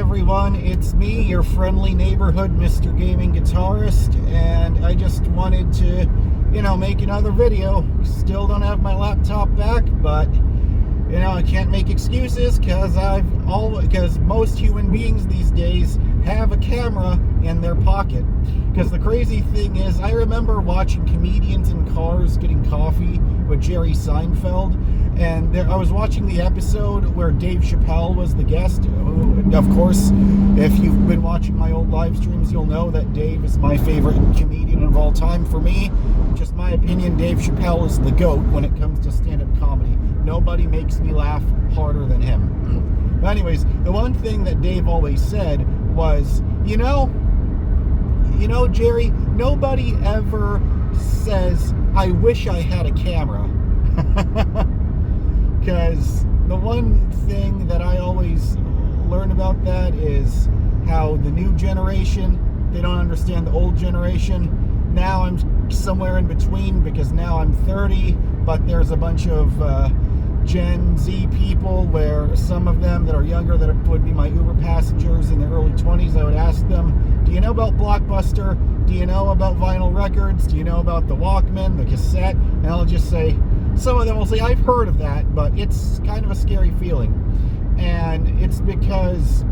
everyone, it's me, your friendly neighborhood Mr. Gaming Guitarist, and I just wanted to, make another video. Still don't have my laptop back, but, I can't make excuses because most human beings these days have a camera in their pocket. Because the crazy thing is, I remember watching comedians in cars getting coffee with Jerry Seinfeld, and I was watching the episode where Dave Chappelle was the guest. Of course, if you've been watching my old live streams, you'll know that Dave is my favorite comedian of all time. For me, just my opinion, Dave Chappelle is the GOAT when it comes to stand-up comedy. Nobody makes me laugh harder than him. But anyways, the one thing that Dave always said was, Jerry, nobody ever says, I wish I had a camera. Because the one thing that I always learn about that is how the new generation, they don't understand the old generation. Now I'm somewhere in between because now I'm 30, but there's a bunch of Gen Z people where some of them that are younger that would be my Uber passengers in their early 20s, I would ask them, do you know about Blockbuster? Do you know about vinyl records? Do you know about the Walkman, the cassette? And I'll just say, some of them will say, I've heard of that, but it's kind of a scary feeling. And it's because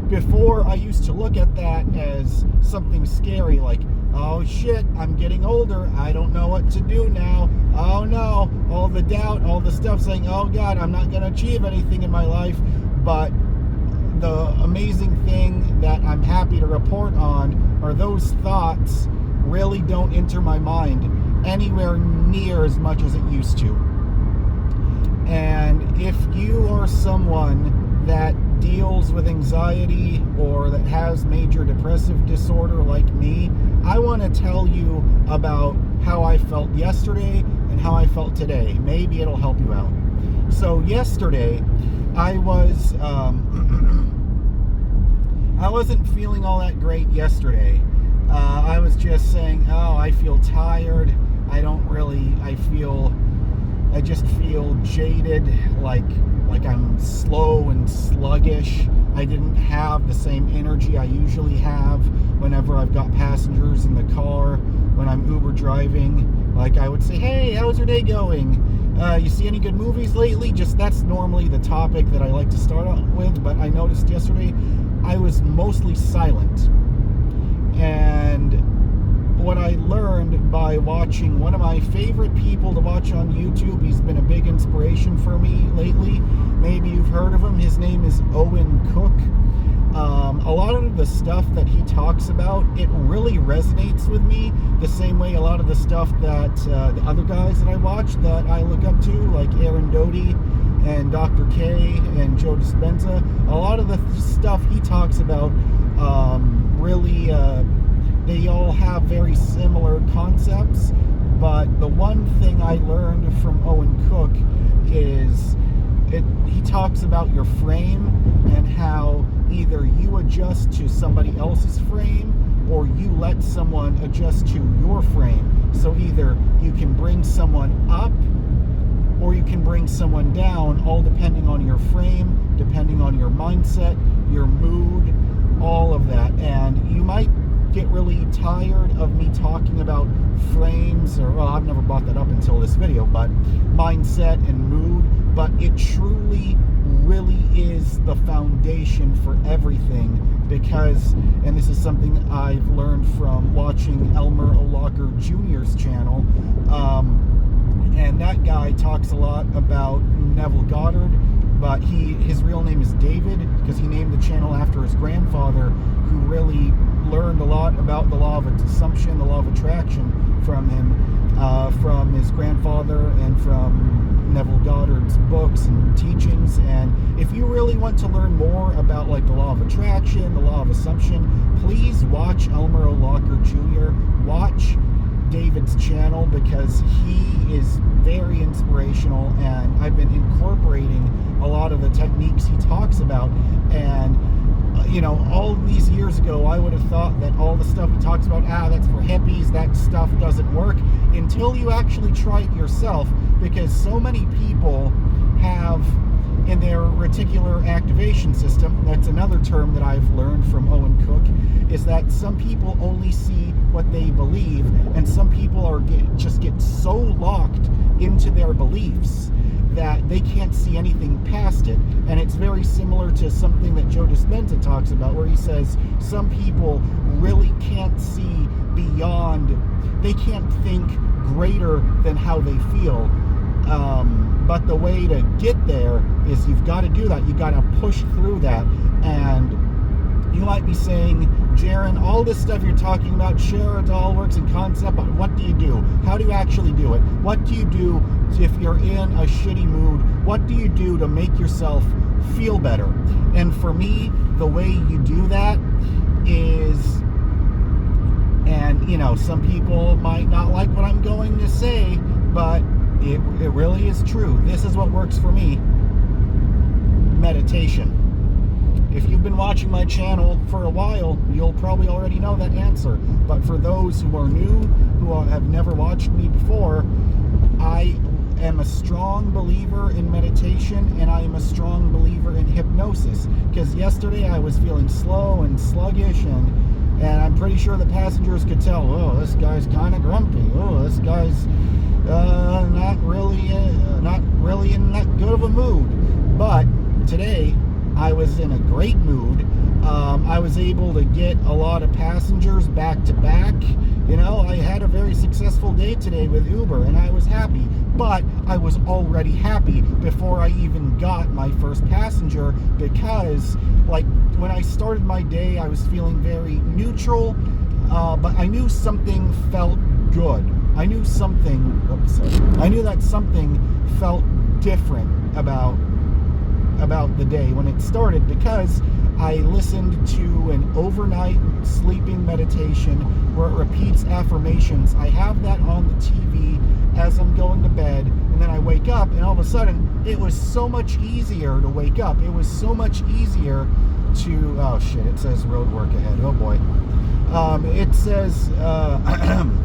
before I used to look at that as something scary, like, oh shit, I'm getting older, I don't know what to do now, oh no, all the doubt, all the stuff saying, oh god, I'm not going to achieve anything in my life. But the amazing thing that I'm happy to report on are those thoughts really don't enter my mind anywhere near as much as it used to. And if you are someone that deals with anxiety or that has major depressive disorder like me, I want to tell you about how I felt yesterday and how I felt today. Maybe it'll help you out. So yesterday, I wasn't feeling all that great yesterday. I was just saying, oh, I feel tired. I just feel jaded, like I'm slow and sluggish. I didn't have the same energy I usually have whenever I've got passengers in the car, when I'm Uber driving. Like I would say, hey, how's your day going? You see any good movies lately? That's normally the topic that I like to start out with, but I noticed yesterday I was mostly silent. And what I learned by watching one of my favorite people to watch on YouTube, he's been a big inspiration for me lately. Maybe you've heard of him. His name is Owen Cook. A lot of the stuff that he talks about, it really resonates with me the same way a lot of the stuff that the other guys that I watch that I look up to, like Aaron Doty and Dr. K and Joe Dispenza, a lot of the stuff he talks about they all have very similar concepts. But the one thing I learned from Owen Cook is he talks about your frame and how either you adjust to somebody else's frame or you let someone adjust to your frame. So either you can bring someone up or you can bring someone down, all depending on your frame, depending on your mindset, your mood, all of that. And you might get really tired of me talking about frames, or, well, I've never brought that up until this video, but mindset and mood, but it truly really is the foundation for everything. Because, and this is something I've learned from watching Elmer O'Locker Jr.'s channel, and that guy talks a lot about Neville Goddard, but his real name is David because he named the channel after his grandfather, who really learned a lot about the law of assumption, the law of attraction from him, from his grandfather and from Neville Goddard's books and teachings. And if you really want to learn more about like the law of attraction, the law of assumption, please watch Elmer O'Locker Jr. Watch David's channel because he is very inspirational, and I've been incorporating a lot of the techniques he talks about. And all these years ago, I would have thought that all the stuff he talks about, that's for hippies, that stuff doesn't work, until you actually try it yourself. Because so many people have in their reticular activation system. That's another term that I've learned from Owen Cook, is that some people only see what they believe, and some people just get so locked into their beliefs that they can't see anything past it. And it's very similar to something that Joe Dispenza talks about, where he says some people really can't see beyond, they can't think greater than how they feel. But the way to get there is you've got to do that. You've got to push through that. And you might be saying, Jaron, all this stuff you're talking about, sure, it all works in concept, but what do you do? How do you actually do it? What do you do if you're in a shitty mood? What do you do to make yourself feel better? And for me, the way you do that is, and you know, some people might not like what I'm going to say, but it really is true. This is what works for me. Meditation. If you've been watching my channel for a while, you'll probably already know that answer. But for those who are new, who have never watched me before, I am a strong believer in meditation, and I am a strong believer in hypnosis. Because yesterday I was feeling slow and sluggish, and I'm pretty sure the passengers could tell, oh, this guy's kind of grumpy. Oh, this guy's not really in that good of a mood. But today, I was in a great mood. I was able to get a lot of passengers back to back. You know, I had a very successful day today with Uber, and I was happy. But I was already happy before I even got my first passenger, because, like, when I started my day, I was feeling very neutral, but I knew something felt good. I knew that something felt different about the day when it started, because I listened to an overnight sleeping meditation where it repeats affirmations. I have that on the TV as I'm going to bed, and then I wake up, and all of a sudden it was so much easier to wake up. It was so much easier to, oh shit, it says road work ahead. Oh boy. It says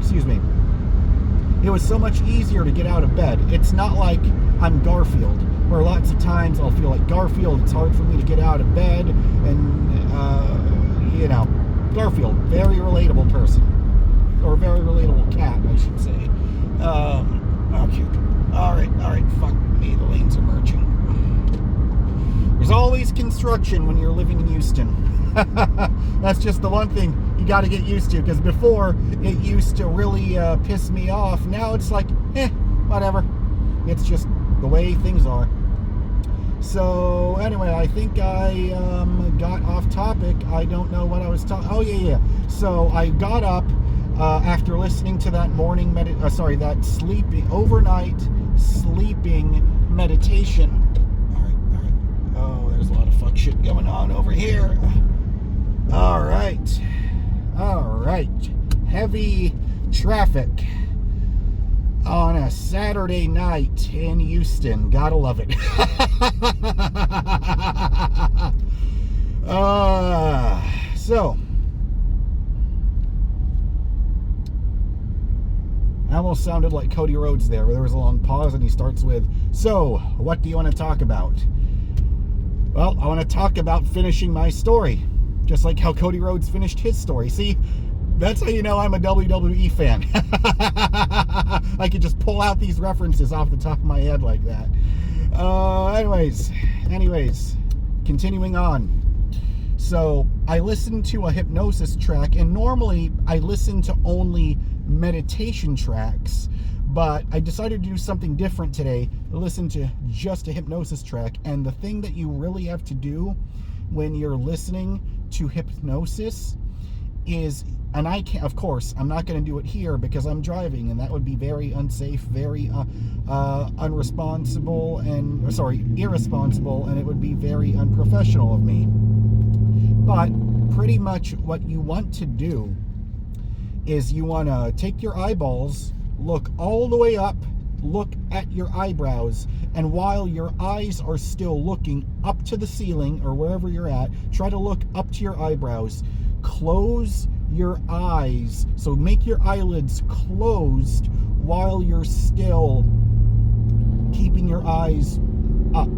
excuse me. It was so much easier to get out of bed. It's not like I'm Garfield, where lots of times I'll feel like Garfield. It's hard for me to get out of bed, and you know, Garfield, very relatable person, or very relatable cat, I should say. Okay, all right, fuck me, the lanes are merging. There's always construction when you're living in Houston. That's just the one thing you got to get used to, because before it used to really piss me off. Now it's like, whatever. It's just the way things are. So anyway, I think I got off topic. I don't know what I was talking. Oh yeah. So I got up after listening to that that overnight sleeping meditation. All right. Oh, there's a lot of fuck shit going on over here. All right. Heavy traffic on a Saturday night in Houston. Gotta love it. So I almost sounded like Cody Rhodes there, where there was a long pause and he starts with, so what do you want to talk about? Well, I want to talk about finishing my story, just like how Cody Rhodes finished his story. See, that's how you know I'm a WWE fan. I could just pull out these references off the top of my head like that. Anyways, continuing on. So I listened to a hypnosis track, and normally I listen to only meditation tracks, but I decided to do something different today. Listen to just a hypnosis track. And the thing that you really have to do when you're listening to hypnosis is, and I can't, of course, I'm not going to do it here because I'm driving, and that would be very unsafe, very irresponsible, and it would be very unprofessional of me. But pretty much what you want to do is you want to take your eyeballs, look all the way up, look at your eyebrows, and while your eyes are still looking up to the ceiling or wherever you're at, try to look up to your eyebrows. Close your eyes, so make your eyelids closed while you're still keeping your eyes up.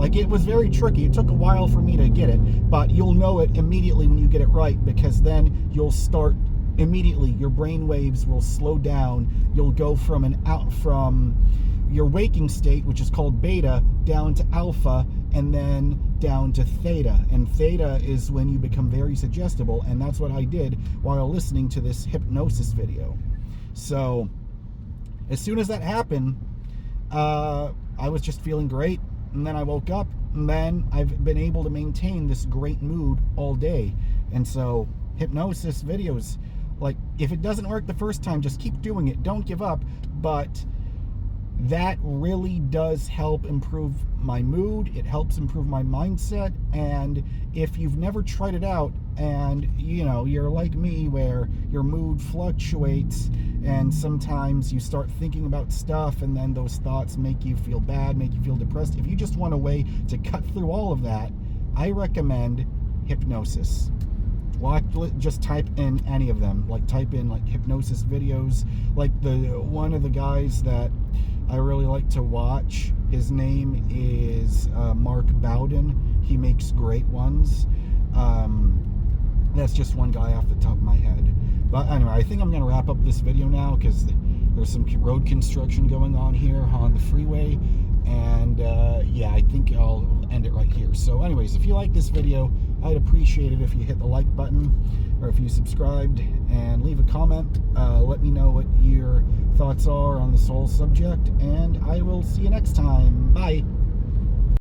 Like, it was very tricky. It took a while for me to get it, but you'll know it immediately when you get it right, because then you'll start immediately. Your brain waves will slow down. You'll go from your waking state, which is called beta, down to alpha, and then down to theta. And theta is when you become very suggestible, and that's what I did while listening to this hypnosis video. So as soon as that happened, I was just feeling great, and then I woke up, and then I've been able to maintain this great mood all day. And so hypnosis videos, like, if it doesn't work the first time, just keep doing it. Don't give up. But that really does help improve my mood. It helps improve my mindset. And if you've never tried it out, and you're like me, where your mood fluctuates, and sometimes you start thinking about stuff, and then those thoughts make you feel bad, make you feel depressed. If you just want a way to cut through all of that, I recommend hypnosis. Just type in any of them. Like, type in like hypnosis videos. Like, one of the guys that I really like to watch, his name is Mark Bowden. He makes great ones. That's just one guy off the top of my head. But anyway, I think I'm going to wrap up this video now, because there's some road construction going on here on the freeway. And yeah, I think I'll end it right here. So anyways, if you like this video, I'd appreciate it if you hit the like button, or if you subscribed, and leave a comment. Let me know what your thoughts are on this whole subject, and I will see you next time. Bye.